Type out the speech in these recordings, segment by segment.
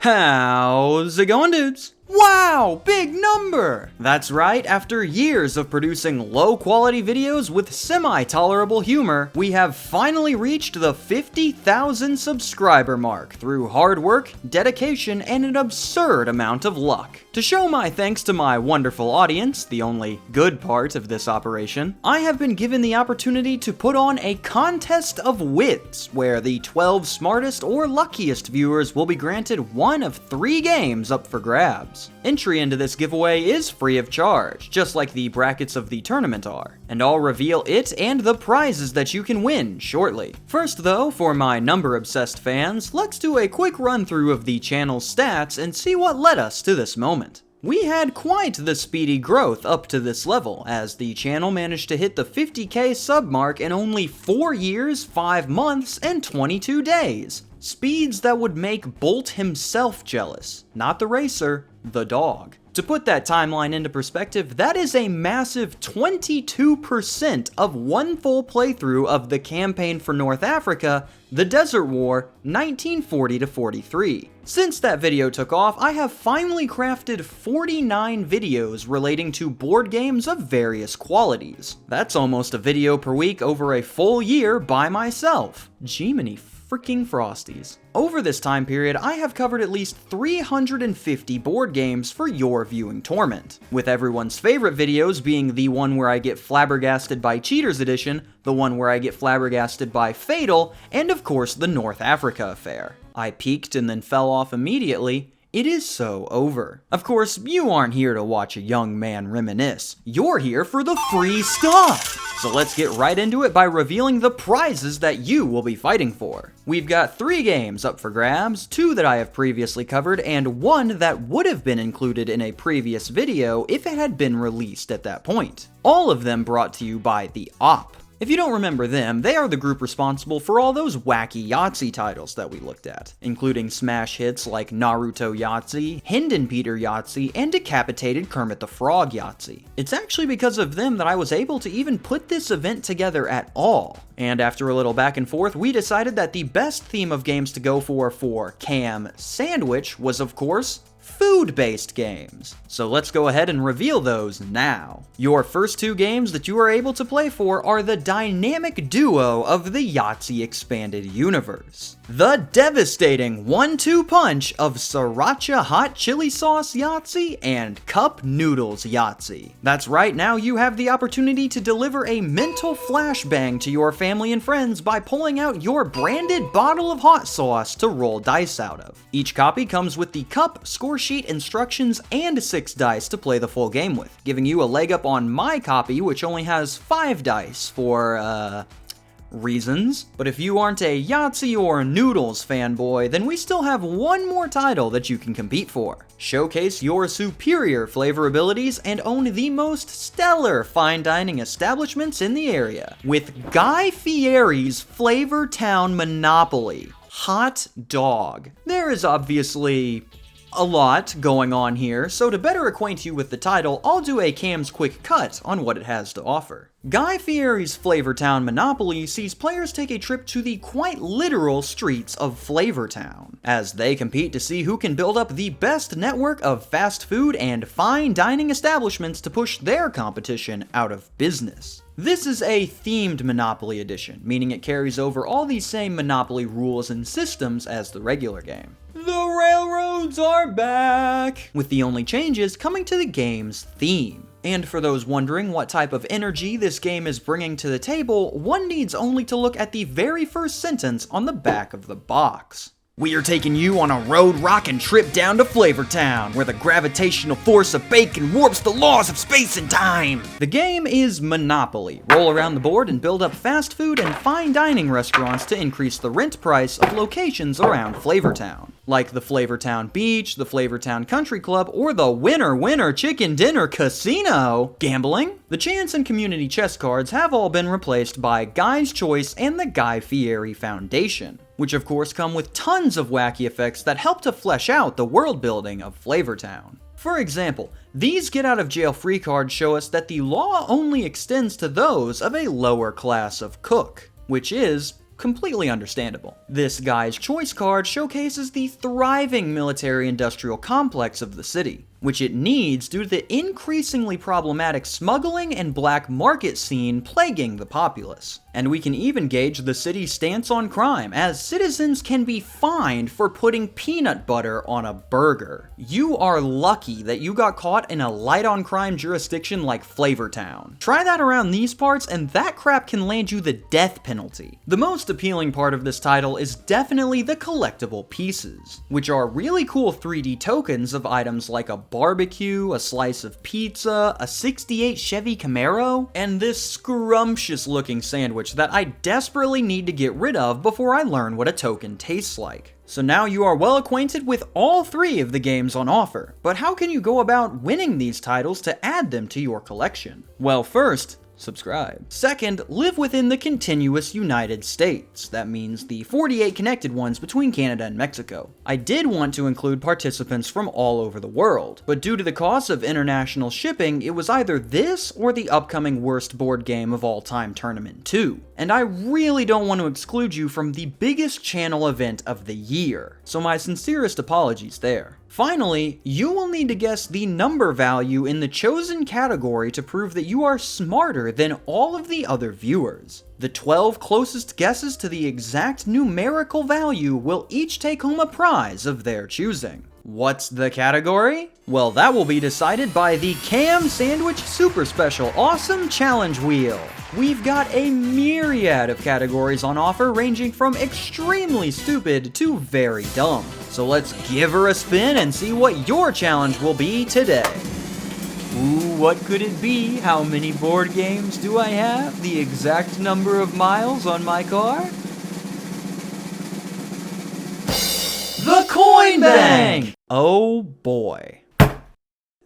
How's it going, dudes? Wow, big number! That's right, after years of producing low-quality videos with semi-tolerable humor, we have finally reached the 50,000 subscriber mark through hard work, dedication, and an absurd amount of luck. To show my thanks to my wonderful audience, the only good part of this operation, I have been given the opportunity to put on a contest of wits, where the 12 smartest or luckiest viewers will be granted one of 3 games up for grabs. Entry into this giveaway is free of charge, just like the brackets of the tournament are, and I'll reveal it and the prizes that you can win shortly. First though, for my number-obsessed fans, let's do a quick run-through of the channel's stats and see what led us to this moment. We had quite the speedy growth up to this level, as the channel managed to hit the 50k sub mark in only 4 years, 5 months, and 22 days. Speeds that would make Bolt himself jealous. Not the racer, the dog. To put that timeline into perspective, that is a massive 22% of one full playthrough of the campaign for North Africa, the Desert War, 1940-43. Since that video took off, I have finally crafted 49 videos relating to board games of various qualities. That's almost a video per week over a full year by myself. Jiminy freaking Frosties. Over this time period, I have covered at least 350 board games for your viewing torment, with everyone's favorite videos being the one where I get flabbergasted by Cheaters Edition, the one where I get flabbergasted by Fatal, and of course the North Africa affair. I peaked and then fell off immediately. It is so over. Of course, you aren't here to watch a young man reminisce. You're here for the free stuff! So let's get right into it by revealing the prizes that you will be fighting for. We've got 3 games up for grabs, 2 that I have previously covered, and 1 that would have been included in a previous video if it had been released at that point. All of them brought to you by the Op. If you don't remember them, they are the group responsible for all those wacky Yahtzee titles that we looked at, including smash hits like Naruto Yahtzee, Hindenpeter Yahtzee, and Decapitated Kermit the Frog Yahtzee. It's actually because of them that I was able to even put this event together at all. And after a little back and forth, we decided that the best theme of games to go for KamSandwich was, of course, food-based games. So let's go ahead and reveal those now. Your first 2 games that you are able to play for are the dynamic duo of the Yahtzee Expanded Universe. The devastating 1-2 punch of Sriracha Hot Chili Sauce Yahtzee and Cup Noodles Yahtzee. That's right, now you have the opportunity to deliver a mental flashbang to your family and friends by pulling out your branded bottle of hot sauce to roll dice out of. Each copy comes with the cup, score sheet, instructions, and 6 dice to play the full game with, giving you a leg up on my copy, which only has 5 dice for, reasons. But if you aren't a Yahtzee or Noodles fanboy, then we still have one more title that you can compete for. Showcase your superior flavor abilities and own the most stellar fine dining establishments in the area with Guy Fieri's Flavor Town Monopoly. Hot dog. There is obviously a lot going on here, so to better acquaint you with the title, I'll do a Kam's quick cut on what it has to offer. Guy Fieri's Flavor Town Monopoly sees players take a trip to the quite literal streets of Flavor Town, as they compete to see who can build up the best network of fast food and fine dining establishments to push their competition out of business. This is a themed Monopoly edition, meaning it carries over all the same Monopoly rules and systems as the regular game. The railroads are back! With the only changes coming to the game's theme. And for those wondering what type of energy this game is bringing to the table, one needs only to look at the very first sentence on the back of the box. We are taking you on a road rockin' trip down to Flavor Town, where the gravitational force of bacon warps the laws of space and time. The game is Monopoly. Roll around the board and build up fast food and fine dining restaurants to increase the rent price of locations around Flavor Town, like the Flavor Town Beach, the Flavor Town Country Club, or the Winner Chicken Dinner Casino. Gambling? The chance and community chest cards have all been replaced by Guy's Choice and the Guy Fieri Foundation, which of course come with tons of wacky effects that help to flesh out the world building of Flavor Town. For example, these get out of jail free cards show us that the law only extends to those of a lower class of cook, which is completely understandable. This guy's choice card showcases the thriving military-industrial complex of the city, which it needs due to the increasingly problematic smuggling and black market scene plaguing the populace. And we can even gauge the city's stance on crime, as citizens can be fined for putting peanut butter on a burger. You are lucky that you got caught in a light-on-crime jurisdiction like Flavortown. Try that around these parts and that crap can land you the death penalty. The most appealing part of this title is definitely the collectible pieces, which are really cool 3D tokens of items like a barbecue, a slice of pizza, a 68 Chevy Camaro, and this scrumptious looking sandwich that I desperately need to get rid of before I learn what a token tastes like. So now you are well acquainted with all 3 of the games on offer, but how can you go about winning these titles to add them to your collection? Well, first, subscribe. Second, live within the continuous United States. That means the 48 connected ones between Canada and Mexico. I did want to include participants from all over the world, but due to the cost of international shipping, it was either this or the upcoming Worst Board Game of All Time Tournament 2. And I really don't want to exclude you from the biggest channel event of the year, so my sincerest apologies there. Finally, you will need to guess the number value in the chosen category to prove that you are smarter than all of the other viewers. The 12 closest guesses to the exact numerical value will each take home a prize of their choosing. What's the category? Well, that will be decided by the KamSandwich Super Special Awesome Challenge Wheel. We've got a myriad of categories on offer ranging from extremely stupid to very dumb. So let's give her a spin and see what your challenge will be today. Ooh, what could it be? How many board games do I have? The exact number of miles on my car? The Coin Bank! Oh boy.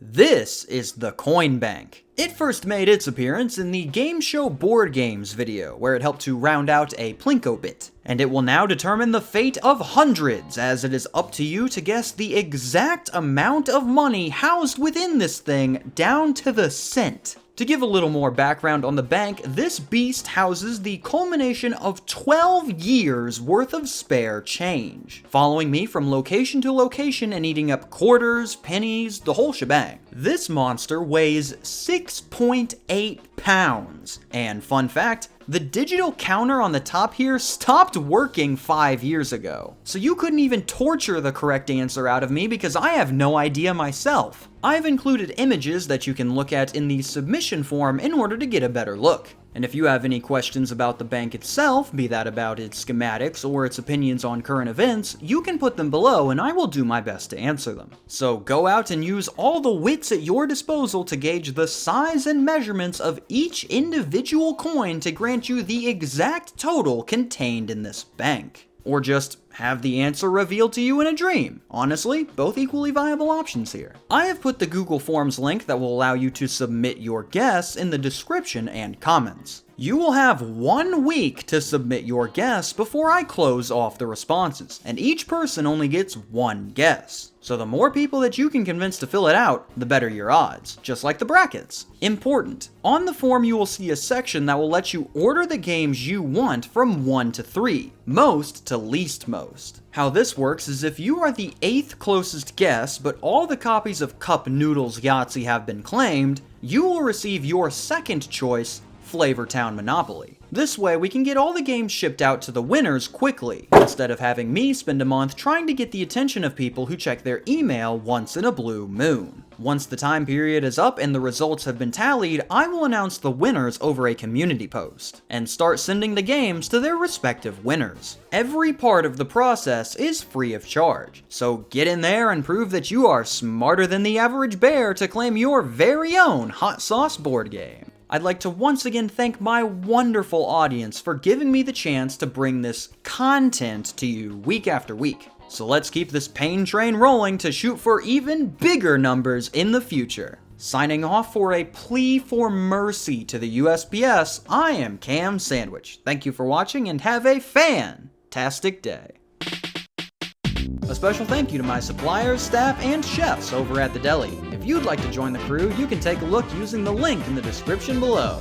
This is the Coin Bank. It first made its appearance in the Game Show Board Games video, where it helped to round out a Plinko bit. And it will now determine the fate of hundreds, as it is up to you to guess the exact amount of money housed within this thing down to the cent. To give a little more background on the bank, this beast houses the culmination of 12 years worth of spare change, following me from location to location and eating up quarters, pennies, the whole shebang. This monster weighs 6.8 pounds, and fun fact, the digital counter on the top here stopped working 5 years ago. So you couldn't even torture the correct answer out of me because I have no idea myself. I've included images that you can look at in the submission form in order to get a better look. And if you have any questions about the bank itself, be that about its schematics or its opinions on current events, you can put them below and I will do my best to answer them. So go out and use all the wits at your disposal to gauge the size and measurements of each individual coin to grant you the exact total contained in this bank. Or just have the answer revealed to you in a dream. Honestly, both equally viable options here. I have put the Google Forms link that will allow you to submit your guess in the description and comments. You will have 1 week to submit your guess before I close off the responses, and each person only gets 1 guess. So the more people that you can convince to fill it out, the better your odds, just like the brackets. Important, on the form you will see a section that will let you order the games you want from 1 to 3, most to least most. How this works is if you are the 8th closest guess, but all the copies of Cup Noodles Yahtzee have been claimed, you will receive your second choice, Flavortown Monopoly. This way we can get all the games shipped out to the winners quickly, instead of having me spend a month trying to get the attention of people who check their email once in a blue moon. Once the time period is up and the results have been tallied, I will announce the winners over a community post, and start sending the games to their respective winners. Every part of the process is free of charge, so get in there and prove that you are smarter than the average bear to claim your very own hot sauce board game. I'd like to once again thank my wonderful audience for giving me the chance to bring this content to you week after week. So let's keep this pain train rolling to shoot for even bigger numbers in the future. Signing off for a plea for mercy to the USPS, I am KamSandwich. Thank you for watching and have a fantastic day. A special thank you to my suppliers, staff, and chefs over at the deli. If you'd like to join the crew, you can take a look using the link in the description below.